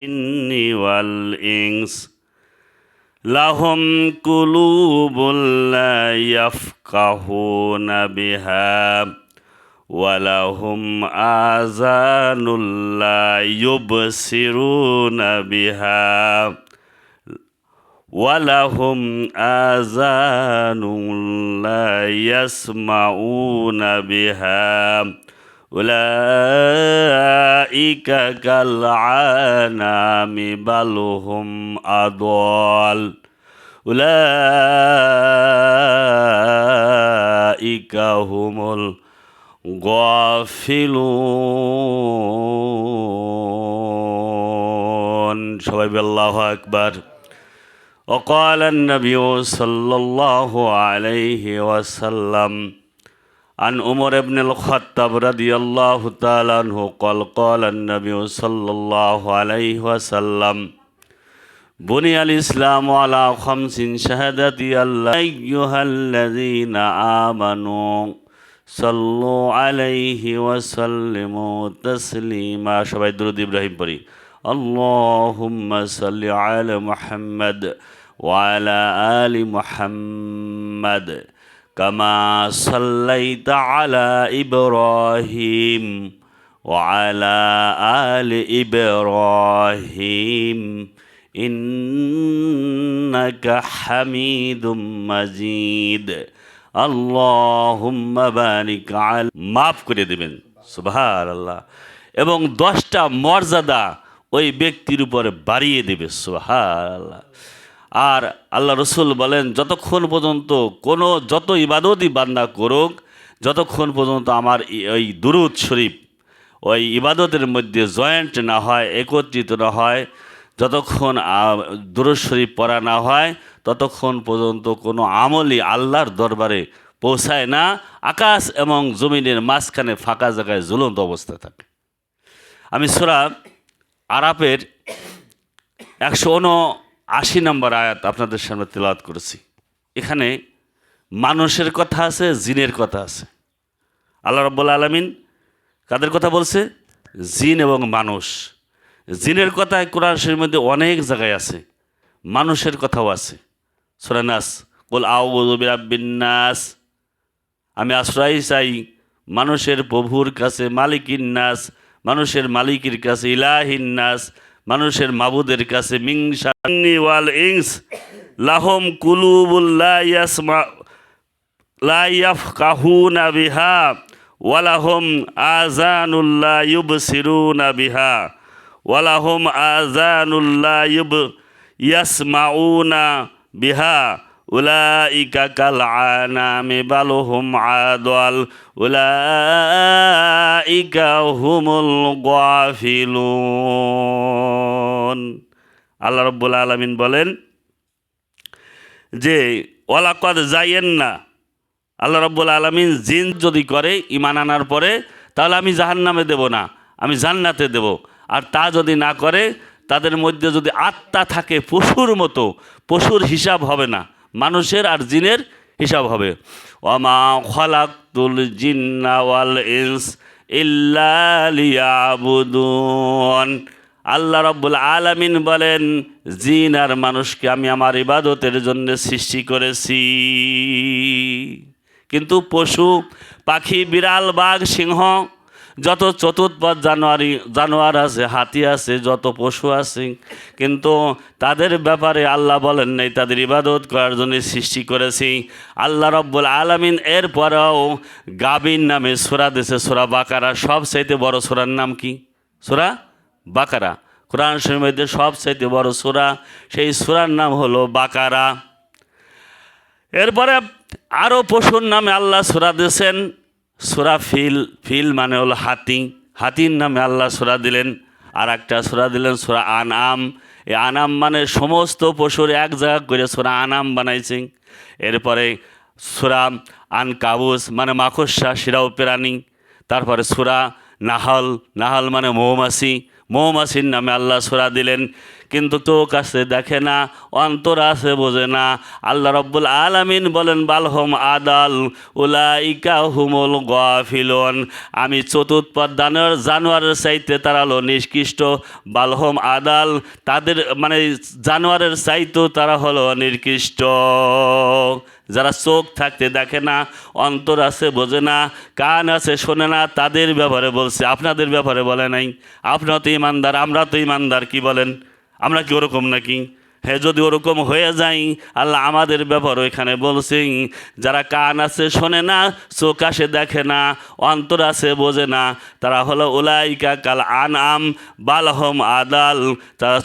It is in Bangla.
الجن والإنس لهم قلوب لا يفقهون بها ولهم آذان لا يبصرون بها ولهم آذان لا يسمعون بها أولئك كالأنعام بل هم أضل أولئك هم الغافلون সবাই আল্লাহু আকবার وقال النبي صلى الله عليه وسلم عن عمر بن الخطاب رضي الله تعالى عنه قال النبي صلى الله عليه وسلم بني الإسلام على خمس شهادة الله أيها الذين آمنوا صلوا عليه وسلموا تسليما সবাই দুরূদ ইব্রাহিম পড়ি اللهم صل على محمد وعلى آل محمد كما صليت على إبراهيم وعلى آل إبراهيم إنك حميد مجيد اللهم بارك على মাফ করে দেবেন সুবহানাল্লাহ এবং 10টা মর্যাদা ওই ব্যক্তির উপরে বাড়িয়ে দেবে সুবহানাল্লাহ। আর আল্লাহ রসুল বলেন যতক্ষণ পর্যন্ত যত ইবাদতই বান্দা করুক যতক্ষণ পর্যন্ত আমার ওই দুরূদ শরীফ ওই ইবাদতের মধ্যে জয়েন্ট না হয় একত্রিত না হয় যতক্ষণ দুরূদ শরীফ পড়া না হয় ততক্ষণ পর্যন্ত কোনো আমলই আল্লাহর দরবারে পৌঁছায় না। আকাশ এবং জমিনের মাঝখানে ফাঁকা জায়গায় ঝুলন্ত অবস্থায় থাকে। আমি সূরা আরাফের 179 নম্বর আয়াত আপনাদের সামনে তেলাওয়াত করেছি। এখানে মানুষের কথা আছে, জিনের কথা আছে। আল্লাহ রাব্বুল আলামিন কাদের কথা বলছে? জিন এবং মানুষ। জিনের কথা কোরআন শরীফের মধ্যে অনেক জায়গায় আছে, মানুষের কথাও আছে। সূরা নাস কুল আউযু বিরাব্বিন নাস, আমি আশ্রয় চাই মানুষের প্রভুর কাছে, মালিকিন নাস মানুষের মালিকের কাছে, ইলাহিন নাস মানুষের মাবুদের কাছে, মিন শাররি ওয়াল ইনস লাহুম কুলুবুল লা ইয়াফকাহুনা বিহা ওয়ালাহুম আযানুল লা ইউবসিরুনা বিহা ওয়ালাহুম আযানুল লা ইয়াসমাউনা বিহা উলাইকা কাল আনামি বাল হুম আদল উলাইকা হুমুল গাফিলুন। আল্লাহ রাব্বুল আলামিন বলেন যে ওয়ালাকাদ যায়্যান্না, আল্লাহ রাব্বুল আলামিন জিন যদি করে ঈমান আনার পরে তাহলে আমি জাহান্নামে দেব না, আমি জান্নাতে দেব। আর তা যদি না করে তাদের মধ্যে যদি আত্মা থাকে পশুর মতো, পশুর হিসাব হবে না, মানুষের আর জিনের হিসাব হবে। ওয়ামা খালাকতুল জিন্না ওয়াল ইনস ইল্লা লিয়াবুদুন। আল্লাহ রাব্বুল আলামিন বলেন জিন আর মানুষকে আমি আমার ইবাদতের জন্য সৃষ্টি করেছি। কিন্তু পশু পাখি, বিড়াল, বাঘ, সিংহ, যত চতুষ্পদ জানোয়ার আছে, হাতি আছে, যত পশু আছে, কিন্তু তাদের ব্যাপারে আল্লাহ বলেন নাই তাদের ইবাদত করার জন্য সৃষ্টি করেছি। আল্লাহ রাব্বুল আলামিন এরপরেও গাবিন নামে সূরা দিয়েছে, সূরা বাকারা। সবচাইতে বড় সূরার নাম কি? সূরা বাকারা। কোরআন শরীফের মধ্যে সবচাইতে বড় সূরা, সেই সূরার নাম হলো বাকারা। এরপরে আরও পশুর নামে আল্লাহ সূরা দিয়েছেন, সূরা ফিল মানে হলো হাতি, হাতির নামে আল্লাহ সূরা দিলেন। আর একটা সূরা দিলেন সূরা আনআম। এই আনাম মানে সমস্ত পশুর এক জায়গা করে সূরা আনাম বানাইছেন। এরপরে সূরা আনকাবুস মানে মাকড়সা, শিরাও প্রাণী। তারপরে সূরা নাহল মানে মৌমাছি, মৌমাছির নামে আল্লাহ সূরা দিলেন। কিন্তু চোখ আছে দেখে না, অন্তর আছে বোঝে না। আল্লাহ রব্বুল আলামিন বলেন বালহম আদাল উলাইকা হুমুল গাফিলুন, আমি চতুৎপদ জানোয়ারের চাইতে তারা হলো নিকৃষ্ট। বালহম আদাল, তাদের মানে জানোয়ারের চাইতেও তারা হলো নিকৃষ্ট। যারা চোখ থাকতে দেখে না, অন্তর আছে বোঝে না, কান আছে শোনে না, তাদের ব্যাপারে বলছে, আপনাদের ব্যাপারে বলে নাই। আপনারা তো ইমানদার, আমরা তো ইমানদার, কি বলেন? আমরা কি ওরকম নাকি? হ্যাঁ, যদি ওরকম হয়ে যাই, আল্লাহ আমাদের ব্যাপারও এখানে বলছেন, যারা কান আছে শোনে না, চোখ আসে দেখে না, অন্তর আছে বোঝে না, তারা হলো উলাইকা কাল আনআম বালহম আদাল, তারা